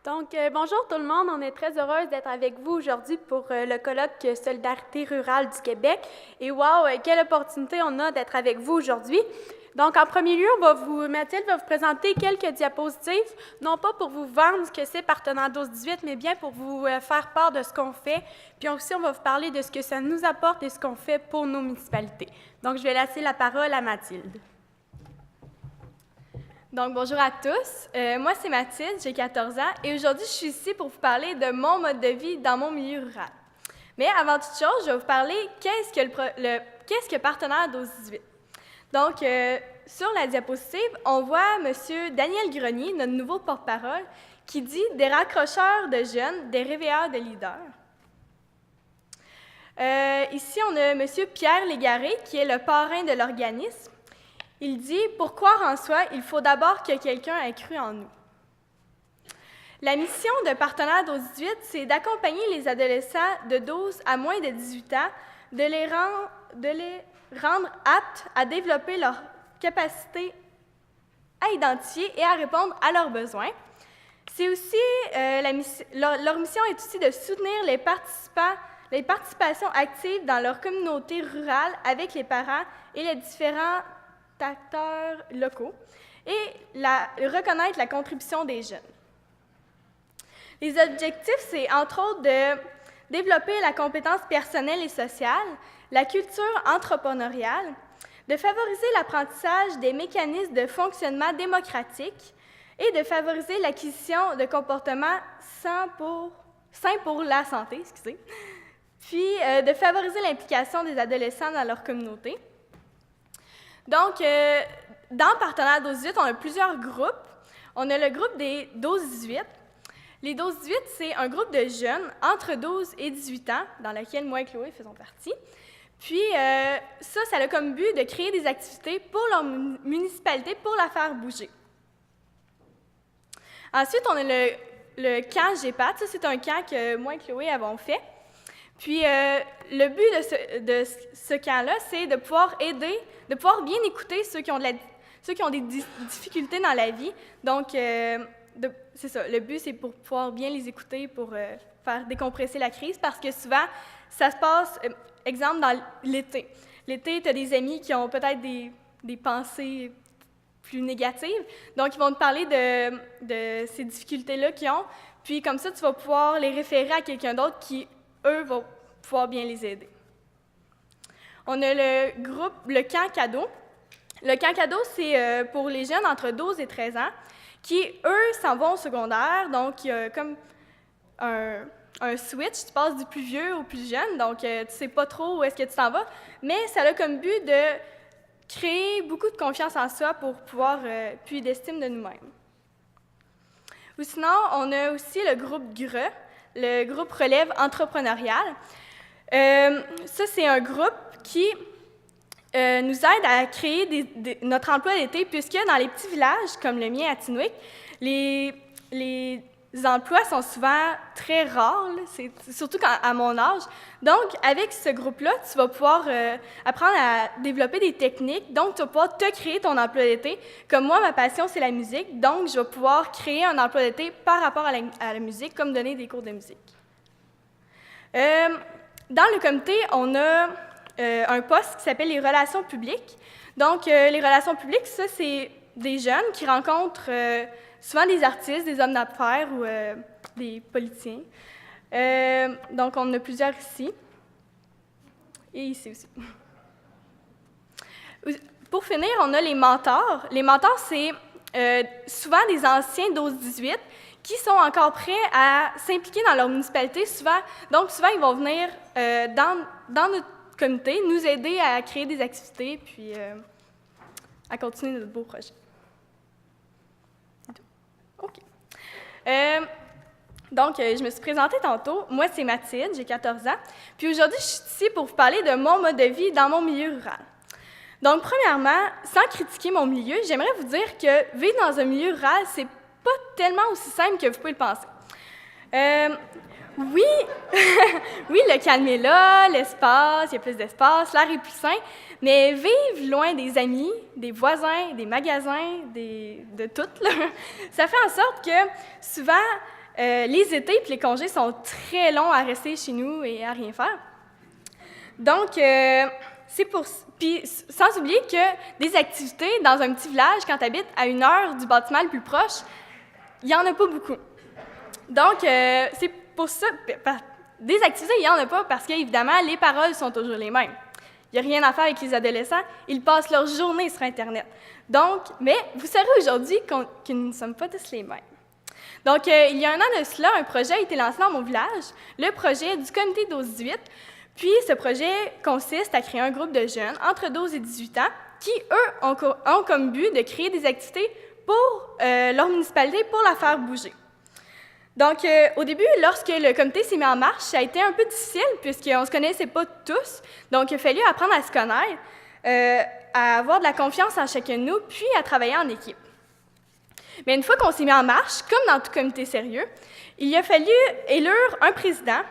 Bonjour tout le monde, on est très heureuse d'être avec vous aujourd'hui pour le colloque Solidarité rurale du Québec. Et wow, quelle opportunité on a d'être avec vous aujourd'hui. Donc, en premier lieu, Mathilde va vous présenter quelques diapositives, non pas pour vous vendre ce que c'est Partenaire 12-18, mais bien pour vous faire part de ce qu'on fait. Puis aussi, on va vous parler de ce que ça nous apporte et ce qu'on fait pour nos municipalités. Donc, je vais laisser la parole à Mathilde. Donc, bonjour à tous. Moi, c'est Mathilde, j'ai 14 ans et aujourd'hui, je suis ici pour vous parler de mon mode de vie dans mon milieu rural. Mais avant toute chose, je vais vous parler qu'est-ce que Partenaire 12-18. Donc, sur la diapositive, on voit M. Daniel Grenier, notre nouveau porte-parole, qui dit « Des raccrocheurs de jeunes, des réveilleurs de leaders ». Ici, on a M. Pierre Légaré, qui est le parrain de l'organisme. Il dit « Pour croire en soi, il faut d'abord que quelqu'un ait cru en nous ». La mission de Partenaire 12-18, c'est d'accompagner les adolescents de 12 à moins de 18 ans, de les rendre aptes à développer leur capacité à identifier et à répondre à leurs besoins. C'est aussi, leur mission est aussi de soutenir les participations actives dans leur communauté rurale avec les parents et les différents acteurs locaux et reconnaître la contribution des jeunes. Les objectifs, c'est entre autres de développer la compétence personnelle et sociale, la culture entrepreneuriale, de favoriser l'apprentissage des mécanismes de fonctionnement démocratique et de favoriser l'acquisition de comportements sains pour la santé, puis de favoriser l'implication des adolescents dans leur communauté. Donc, dans Partenaire 12-18, on a plusieurs groupes. On a le groupe des 12-18. Les 12-18, c'est un groupe de jeunes entre 12 et 18 ans, dans lequel moi et Chloé faisons partie. Puis, ça a comme but de créer des activités pour leur municipalité pour la faire bouger. Ensuite, on a le camp GEPAT. Ça, c'est un camp que moi et Chloé avons fait. Puis, le but de ce camp-là, c'est de pouvoir bien écouter ceux qui ont des difficultés dans la vie. Donc, c'est ça, le but, c'est pour pouvoir bien les écouter, pour faire décompresser la crise, parce que souvent, ça se passe, exemple, dans l'été. L'été, tu as des amis qui ont peut-être des pensées plus négatives, donc ils vont te parler de ces difficultés-là qu'ils ont, puis comme ça, tu vas pouvoir les référer à quelqu'un d'autre qui, eux, vont pouvoir bien les aider. On a le camp cadeau. Le camp cadeau, c'est pour les jeunes entre 12 et 13 ans qui, eux, s'en vont au secondaire. Donc, il y a comme un switch, tu passes du plus vieux au plus jeune, donc tu ne sais pas trop où est-ce que tu t'en vas, mais ça a comme but de créer beaucoup de confiance en soi pour pouvoir, puis d'estime de nous-mêmes. Ou sinon, on a aussi le groupe GRE, le groupe Relève entrepreneuriale. Ça, c'est un groupe qui nous aide à créer notre emploi d'été, puisque dans les petits villages, comme le mien à Tinwick, les emplois sont souvent très rares, surtout à mon âge. Donc, avec ce groupe-là, tu vas pouvoir apprendre à développer des techniques, donc tu vas pouvoir te créer ton emploi d'été. Comme moi, ma passion, c'est la musique, donc je vais pouvoir créer un emploi d'été par rapport à la musique, comme donner des cours de musique. Dans le comité, on a un poste qui s'appelle les relations publiques. Donc, les relations publiques, ça, c'est des jeunes qui rencontrent souvent des artistes, des hommes d'affaires ou des politiciens. Donc, on en a plusieurs ici. Et ici aussi. Pour finir, on a les mentors. Les mentors, c'est souvent des anciens 12-18 qui sont encore prêts à s'impliquer dans leur municipalité. Donc, souvent, ils vont venir dans notre comité, nous aider à créer des activités, puis à continuer notre beau projet. OK. Donc, je me suis présentée tantôt. Moi, c'est Mathilde, j'ai 14 ans. Puis aujourd'hui, je suis ici pour vous parler de mon mode de vie dans mon milieu rural. Donc, premièrement, sans critiquer mon milieu, j'aimerais vous dire que vivre dans un milieu rural, c'est pas tellement aussi simple que vous pouvez le penser. Oui, oui, le calme est là, l'espace, il y a plus d'espace, l'air est plus sain, mais vivre loin des amis, des voisins, des magasins, de tout, là, ça fait en sorte que souvent, les étés et les congés sont très longs à rester chez nous et à rien faire. Donc, c'est pour... Puis, sans oublier que des activités dans un petit village, quand tu habites à 1 heure du bâtiment le plus proche, il n'y en a pas beaucoup. Donc, c'est pour ça... Des activités, il n'y en a pas parce qu'évidemment, les paroles sont toujours les mêmes. Il n'y a rien à faire avec les adolescents. Ils passent leur journée sur Internet. Donc, mais vous saurez aujourd'hui que nous ne sommes pas tous les mêmes. Donc, il y a 1 an de cela, un projet a été lancé dans mon village, le projet du comité 12-18. Puis, ce projet consiste à créer un groupe de jeunes entre 12 et 18 ans qui, eux, ont comme but de créer des activités pour leur municipalité pour la faire bouger. Donc, au début, lorsque le comité s'est mis en marche, ça a été un peu difficile puisqu'on ne se connaissait pas tous. Donc, il a fallu apprendre à se connaître, à avoir de la confiance en chacun de nous, puis à travailler en équipe. Mais une fois qu'on s'est mis en marche, comme dans tout comité sérieux, il a fallu élire un président,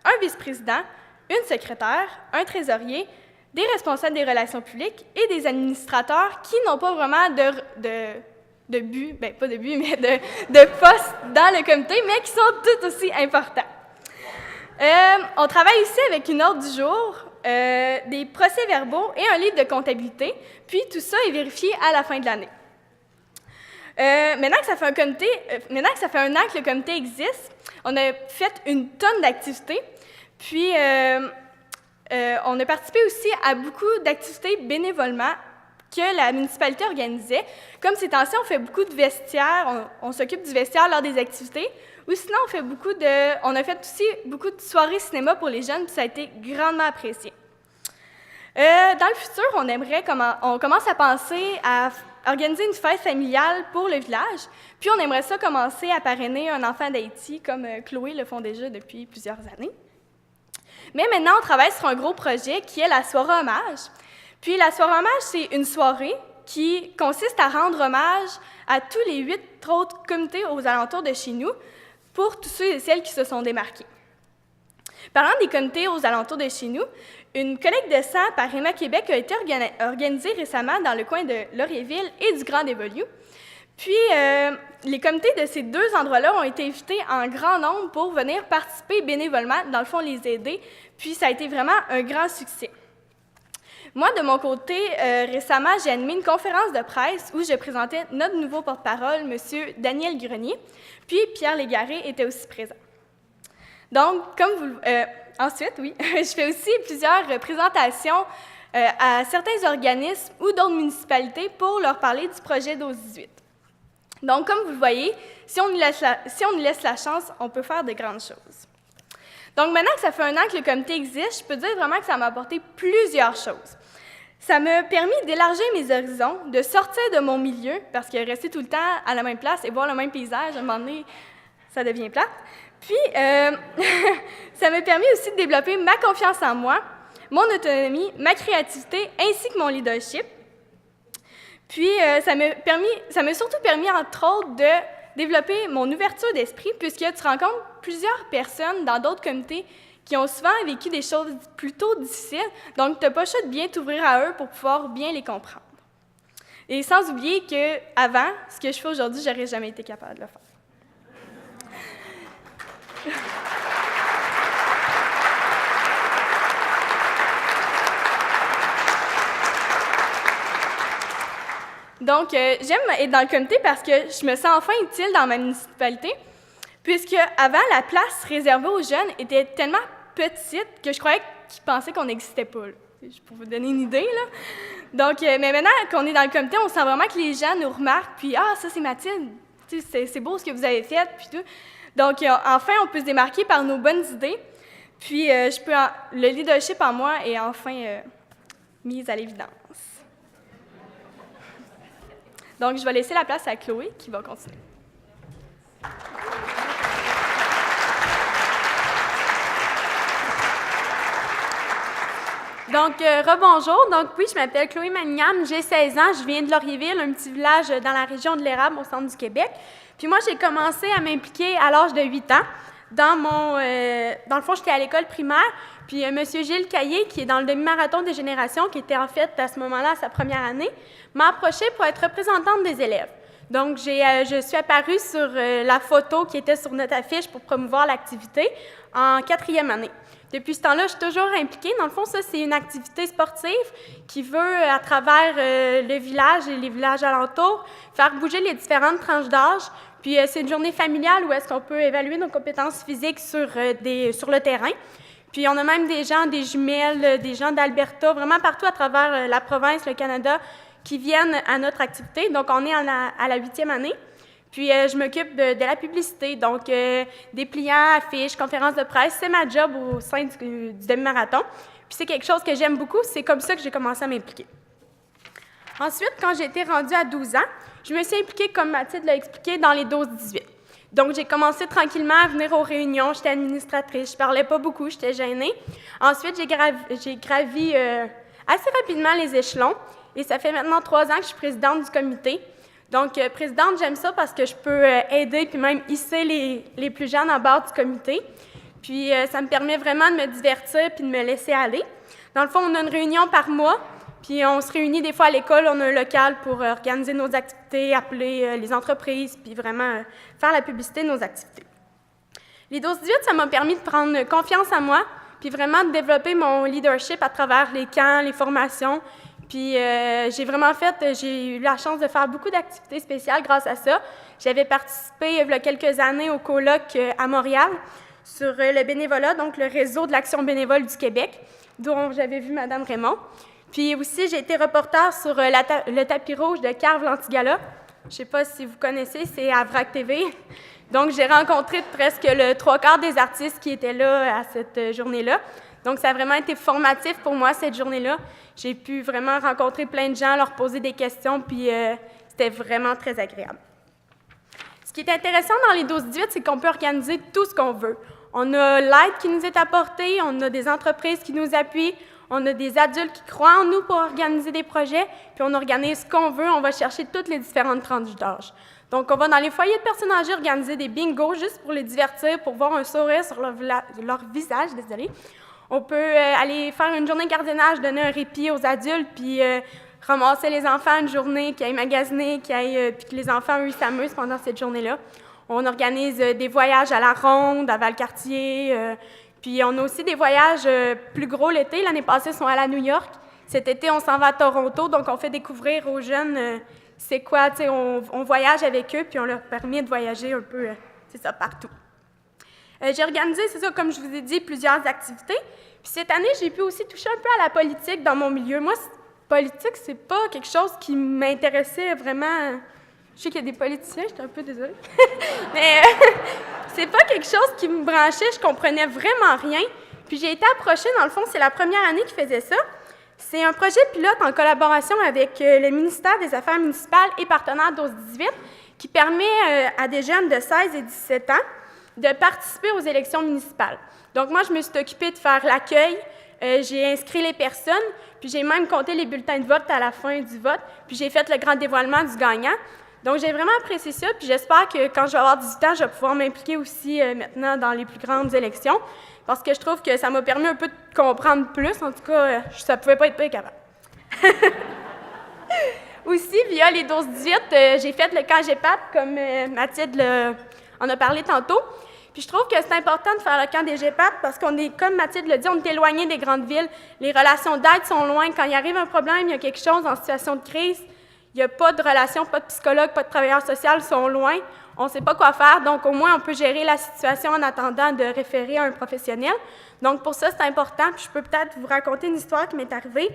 un vice-président, une secrétaire, un trésorier, des responsables des relations publiques et des administrateurs qui n'ont pas vraiment de but, bien pas de but, mais de poste dans le comité, mais qui sont tout aussi importants. On travaille ici avec une ordre du jour, des procès-verbaux et un livre de comptabilité, puis tout ça est vérifié à la fin de l'année. Maintenant que ça fait 1 an que le comité existe, on a fait une tonne d'activités, puis on a participé aussi à beaucoup d'activités bénévolement que la municipalité organisait. Comme ces temps-ci, on fait beaucoup de vestiaires, on s'occupe du vestiaire lors des activités, ou sinon on a fait aussi beaucoup de soirées cinéma pour les jeunes, puis ça a été grandement apprécié. Dans le futur, on commence à penser à organiser une fête familiale pour le village, puis on aimerait ça commencer à parrainer un enfant d'Haïti, comme Chloé le font déjà depuis plusieurs années. Mais maintenant, on travaille sur un gros projet qui est la soirée hommage. Puis la soirée hommage, c'est une soirée qui consiste à rendre hommage à tous les 8 autres comités aux alentours de chez nous pour tous ceux et celles qui se sont démarqués. Parlant des comités aux alentours de chez nous, une collecte de sang par Emma Québec a été organisée récemment dans le coin de Laurierville et du Grand Dévolu. Puis, les comités de ces 2 endroits-là ont été invités en grand nombre pour venir participer bénévolement, dans le fond, les aider. Puis, ça a été vraiment un grand succès. Moi, de mon côté, récemment, j'ai animé une conférence de presse où je présentais notre nouveau porte-parole, M. Daniel Grenier, puis Pierre Légaré était aussi présent. Donc, ensuite, oui, je fais aussi plusieurs présentations à certains organismes ou d'autres municipalités pour leur parler du projet 12-18. Donc, comme vous le voyez, si on nous laisse la chance, on peut faire de grandes choses. Donc, maintenant que ça fait 1 an que le comité existe, je peux dire vraiment que ça m'a apporté plusieurs choses. Ça m'a permis d'élargir mes horizons, de sortir de mon milieu, parce que rester tout le temps à la même place et voir le même paysage, à un moment donné, ça devient plate. Puis, ça m'a permis aussi de développer ma confiance en moi, mon autonomie, ma créativité, ainsi que mon leadership. Puis, ça m'a surtout permis, entre autres, de développer mon ouverture d'esprit, puisque tu rencontres plusieurs personnes dans d'autres comités qui ont souvent vécu des choses plutôt difficiles, donc tu n'as pas le choix de bien t'ouvrir à eux pour pouvoir bien les comprendre. Et sans oublier qu'avant, ce que je fais aujourd'hui, je n'aurais jamais été capable de le faire. Donc, j'aime être dans le comité parce que je me sens enfin utile dans ma municipalité, puisque avant, la place réservée aux jeunes était tellement petite que je croyais qu'ils pensaient qu'on n'existait pas. Là. Pour vous donner une idée, là. Donc, mais maintenant qu'on est dans le comité, on sent vraiment que les gens nous remarquent, puis « Ah, ça, c'est Mathilde, c'est beau ce que vous avez fait, puis tout. » Donc, enfin, on peut se démarquer par nos bonnes idées, puis le leadership en moi est enfin mis à l'évidence. Donc, je vais laisser la place à Chloé qui va continuer. Donc, rebonjour. Donc, oui, je m'appelle Chloé Maniam, j'ai 16 ans, je viens de Laurierville, un petit village dans la région de l'Érable, au centre du Québec. Puis moi, j'ai commencé à m'impliquer à l'âge de 8 ans. Dans le fond, j'étais à l'école primaire, puis M. Gilles Caillé, qui est dans le demi-marathon des générations, qui était en fait à ce moment-là sa première année, m'a approché pour être représentante des élèves. Donc, je suis apparue sur la photo qui était sur notre affiche pour promouvoir l'activité en 4e année. Depuis ce temps-là, je suis toujours impliquée. Dans le fond, ça, c'est une activité sportive qui veut, à travers le village et les villages alentours, faire bouger les différentes tranches d'âge. Puis, c'est une journée familiale où est-ce qu'on peut évaluer nos compétences physiques sur le terrain. Puis, on a même des gens, des jumelles, des gens d'Alberta, vraiment partout à travers la province, le Canada, qui viennent à notre activité. Donc, on est à la 8e année. Puis, je m'occupe de la publicité, donc des pliants, affiches, conférences de presse. C'est ma job au sein du demi-marathon. Puis, c'est quelque chose que j'aime beaucoup. C'est comme ça que j'ai commencé à m'impliquer. Ensuite, quand j'ai été rendue à 12 ans, je me suis impliquée, comme Mathilde l'a expliqué, dans les 12-18. Donc, j'ai commencé tranquillement à venir aux réunions. J'étais administratrice. Je parlais pas beaucoup, j'étais gênée. Ensuite, j'ai gravi assez rapidement les échelons. Et ça fait maintenant 3 ans que je suis présidente du comité. Donc, présidente, j'aime ça parce que je peux aider puis même hisser les plus jeunes à bord du comité. Puis, ça me permet vraiment de me divertir puis de me laisser aller. Dans le fond, on a une réunion par mois, puis on se réunit des fois à l'école. On a un local pour organiser nos activités, appeler les entreprises, puis vraiment faire la publicité de nos activités. Les 12-18, ça m'a permis de prendre confiance en moi, puis vraiment de développer mon leadership à travers les camps, les formations. Puis j'ai eu la chance de faire beaucoup d'activités spéciales grâce à ça. J'avais participé il y a quelques années au colloque à Montréal sur le bénévolat, donc le réseau de l'Action bénévole du Québec, dont j'avais vu Mme Raymond. Puis aussi, j'ai été reporter sur le tapis rouge de Carve l'Antigala. Je ne sais pas si vous connaissez, c'est à VRAC TV. Donc, j'ai rencontré presque le 3/4 des artistes qui étaient là à cette journée-là. Donc, ça a vraiment été formatif pour moi, cette journée-là. J'ai pu vraiment rencontrer plein de gens, leur poser des questions, puis c'était vraiment très agréable. Ce qui est intéressant dans les 12-18, c'est qu'on peut organiser tout ce qu'on veut. On a l'aide qui nous est apportée, on a des entreprises qui nous appuient, on a des adultes qui croient en nous pour organiser des projets, puis on organise ce qu'on veut, on va chercher toutes les différentes tranches d'âge. Donc, on va dans les foyers de personnes âgées organiser des bingos juste pour les divertir, pour voir un sourire sur leur visage, désolée. On peut aller faire une journée de gardiennage, donner un répit aux adultes, puis ramasser les enfants une journée, qui aillent magasiner, puis que les enfants, eux, ils s'amusent pendant cette journée-là. On organise des voyages à la Ronde, à Valcartier, puis on a aussi des voyages plus gros l'été. L'année passée, ils sont allés à New York. Cet été, on s'en va à Toronto, donc on fait découvrir aux jeunes c'est quoi, tu sais, on voyage avec eux, puis on leur permet de voyager un peu, c'est ça, partout. J'ai organisé, c'est ça, comme je vous ai dit, plusieurs activités. Puis cette année, j'ai pu aussi toucher un peu à la politique dans mon milieu. Moi, politique, c'est pas quelque chose qui m'intéressait vraiment. Je sais qu'il y a des politiciens, j'étais un peu désolée. Mais c'est pas quelque chose qui me branchait, je comprenais vraiment rien. Puis j'ai été approchée, dans le fond, c'est la première année qu'ils faisaient ça. C'est un projet pilote en collaboration avec le ministère des Affaires municipales et partenaires 12-18 qui permet à des jeunes de 16 et 17 ans de participer aux élections municipales. Donc, moi, je me suis occupée de faire l'accueil, j'ai inscrit les personnes, puis j'ai même compté les bulletins de vote à la fin du vote, puis j'ai fait le grand dévoilement du gagnant. Donc, j'ai vraiment apprécié ça, puis j'espère que quand je vais avoir 18 ans, je vais pouvoir m'impliquer aussi maintenant dans les plus grandes élections, parce que je trouve que ça m'a permis un peu de comprendre plus. En tout cas, ça ne pouvait pas être pire qu'avant. Aussi, via les 12-18, j'ai fait le camp GEPAT, comme Mathilde en a parlé tantôt. Puis je trouve que c'est important de faire le camp des GEPAT parce qu'on est, comme Mathilde l'a dit, on est éloigné des grandes villes. Les relations d'aide sont loin. Quand il arrive un problème, il y a quelque chose en situation de crise, il n'y a pas de relation, pas de psychologue, pas de travailleur social, ils sont loin. On ne sait pas quoi faire, donc au moins on peut gérer la situation en attendant de référer à un professionnel. Donc pour ça, c'est important. Puis je peux peut-être vous raconter une histoire qui m'est arrivée.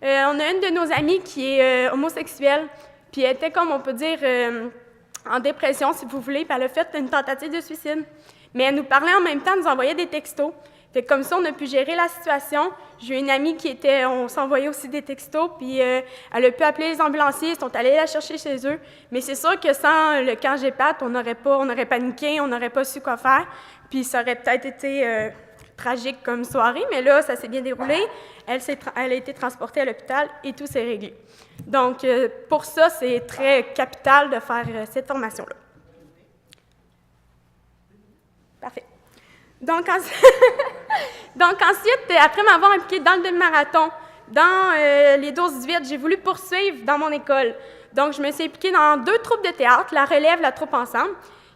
On a une de nos amies qui est homosexuelle, puis elle était, comme on peut dire, en dépression, si vous voulez, puis elle a fait une tentative de suicide. Mais elle nous parlait en même temps, nous envoyait des textos. Fait que comme ça, on a pu gérer la situation. J'ai une amie on s'envoyait aussi des textos, puis elle a pu appeler les ambulanciers, ils sont allés la chercher chez eux. Mais c'est sûr que sans le camp GEPAT, on aurait paniqué, on n'aurait pas su quoi faire, puis ça aurait peut-être été tragique comme soirée, mais là, ça s'est bien déroulé. Elle a été transportée à l'hôpital et tout s'est réglé. Donc, pour ça, c'est très capital de faire cette formation-là. Parfait. Donc ensuite, après m'avoir impliquée dans le demi-marathon, dans les 12-18, j'ai voulu poursuivre dans mon école. Donc, je me suis impliquée dans 2 troupes de théâtre, la Relève, la Troupe Ensemble,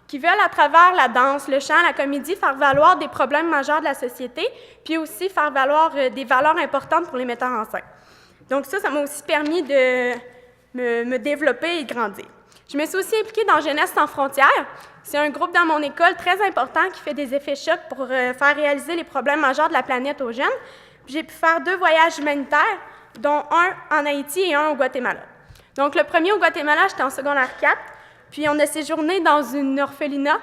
qui veulent, à travers la danse, le chant, la comédie, faire valoir des problèmes majeurs de la société, puis aussi faire valoir des valeurs importantes pour les metteurs en scène. Donc ça m'a aussi permis de me développer et grandir. Je me suis aussi impliquée dans Jeunesse sans frontières. C'est un groupe dans mon école très important qui fait des effets chocs pour faire réaliser les problèmes majeurs de la planète aux jeunes. J'ai pu faire 2 voyages humanitaires, dont un en Haïti et un au Guatemala. Donc le premier au Guatemala, j'étais en secondaire 4, puis on a séjourné dans une orphelinat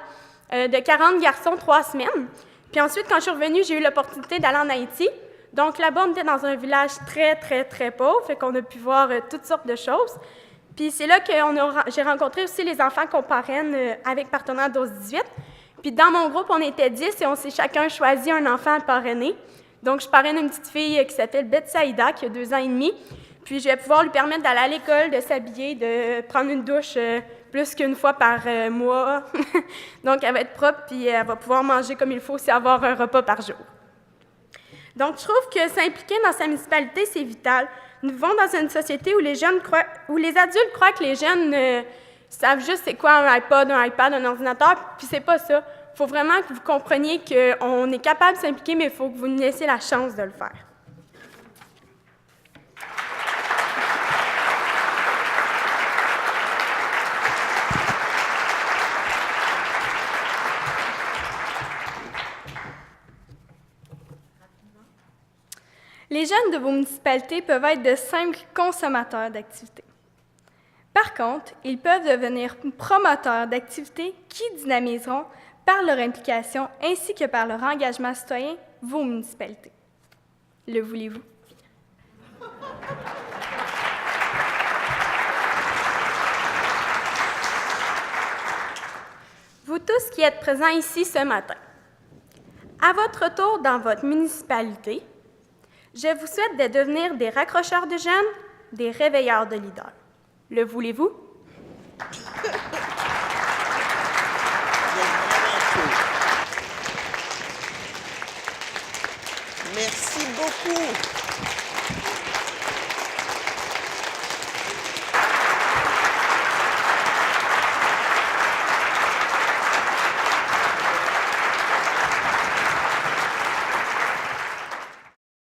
de 40 garçons 3 semaines. Puis ensuite, quand je suis revenue, j'ai eu l'opportunité d'aller en Haïti. Donc là-bas, on était dans un village très, très, très pauvre, fait qu'on a pu voir toutes sortes de choses. Puis c'est là que j'ai rencontré aussi les enfants qu'on parraine avec Partenaire 12-18. Puis dans mon groupe, on était 10 et on s'est chacun choisi un enfant à parrainer. Donc je parraine une petite fille qui s'appelle Beth Saïda, qui a 2 ans et demi. Puis je vais pouvoir lui permettre d'aller à l'école, de s'habiller, de prendre une douche plus qu'une fois par mois. Donc elle va être propre, puis elle va pouvoir manger comme il faut, aussi avoir un repas par jour. Donc, je trouve que s'impliquer dans sa municipalité, c'est vital. Nous vivons dans une société où les adultes croient que les jeunes savent juste c'est quoi un iPod, un iPad, un ordinateur, puis c'est pas ça. Il faut vraiment que vous compreniez qu'on est capable de s'impliquer, mais il faut que vous nous laissiez la chance de le faire. Les jeunes de vos municipalités peuvent être de simples consommateurs d'activités. Par contre, ils peuvent devenir promoteurs d'activités qui dynamiseront, par leur implication ainsi que par leur engagement citoyen, vos municipalités. Le voulez-vous? Vous tous qui êtes présents ici ce matin, à votre tour dans votre municipalité, je vous souhaite de devenir des raccrocheurs de jeunes, des réveilleurs de leaders. Le voulez-vous? Merci beaucoup.